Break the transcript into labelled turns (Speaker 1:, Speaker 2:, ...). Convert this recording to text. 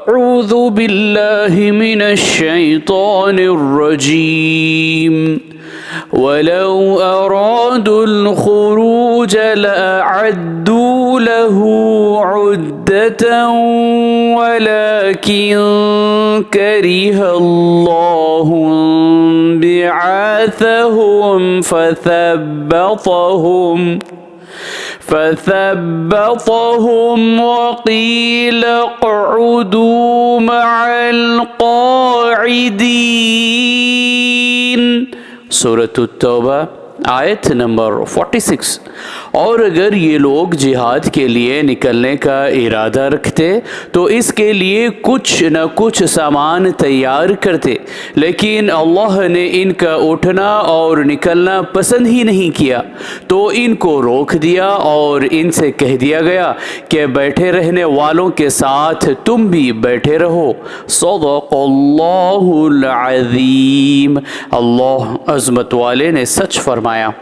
Speaker 1: أعوذ بالله من الشيطان الرجيم ولو أرادوا الخروج لأعدوا له عدة ولكن كره الله بعاثهم فثبطهم وقيل اقعدوا مع القاعدين सूरत तौबा आयत नंबर 46। और अगर ये लोग जिहाद के लिए निकलने का इरादा रखते तो इसके लिए कुछ न कुछ सामान तैयार करते, लेकिन अल्लाह ने इनका उठना और निकलना पसंद ही नहीं किया तो इनको रोक दिया और इनसे कह दिया गया कि बैठे रहने वालों के साथ तुम भी बैठे रहो। सदक़ल्लाहुल अज़ीम, अल्लाह अज़मत वाले ने सच फरमाया।